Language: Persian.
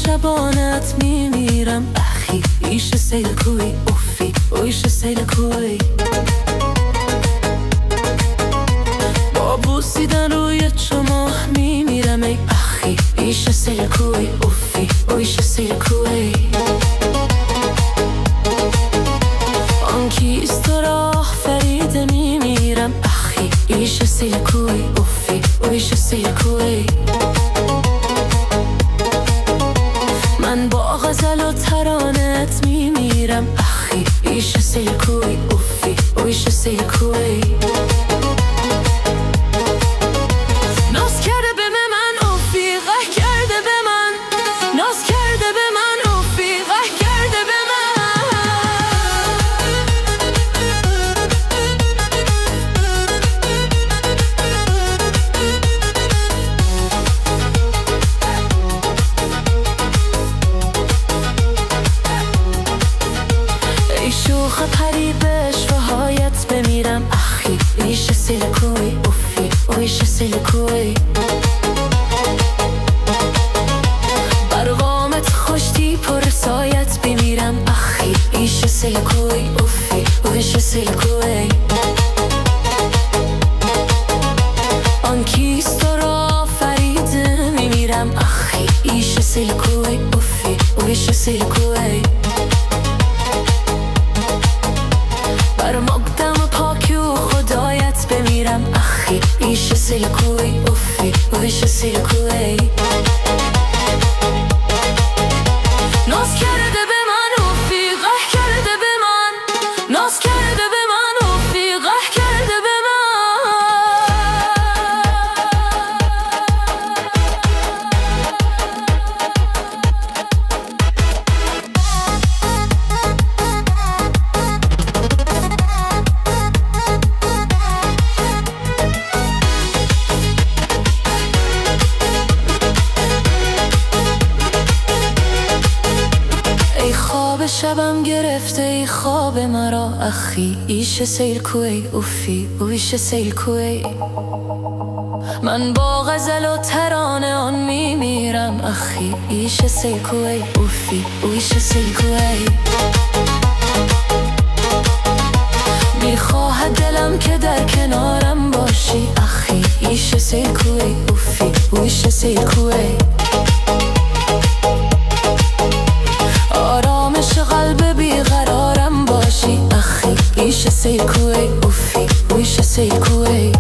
شبانت میمیرم اخی ایش سیل کوی اوفی اویش سیل کوی با بوسیدن روی چماه میمیرم ای اخی ایش سیل کوی اوفی اویش سیل کوی آن کیست تو را فریده میمیرم اخی ایش سیل کوی اوفی اویش سیل کوی من با غزل و ترانت میمیرم اخی ایش سیل کوی اوفی اویش سیل کوی ناز کرده به من اوفی غه کرده به من ناز کرده به من اوفی غه کرده به شوخ پری به شوهایت بمیرم اخی ایش سیل کوی اوفی اویش سیل کوی بر قامت خوشتی پر سایت بمیرم اخی ایش سیل کوی اوفی اویش سیل کوی آن کیست تو را فریده میمیرم اخی ایش سیل کوی اوفی اویش سیل کوی بر مقدم پاکی و خدایت بمیرم اخی ایش سیل کوی اوفی اویش سیل کوی ناز کرده به من اوفی غه کرده به من ناز کرده به من اوفی غه کرده به من شبم گرفته ای خواب مرا اخی ایش سیل کوی اوفی اویش سیل کوی من با غزل و ترانه آن میمیرم اخی ایش سیل کوی اوفی اویش سیل کوی میخواهد دلم که در کنارم باشی اخی ایش سیل کوی اوفی اویش سیل کوی آرامش قلب بیقرارم باشی اخی ایش سیل کوی اوفی اویش سیل کوی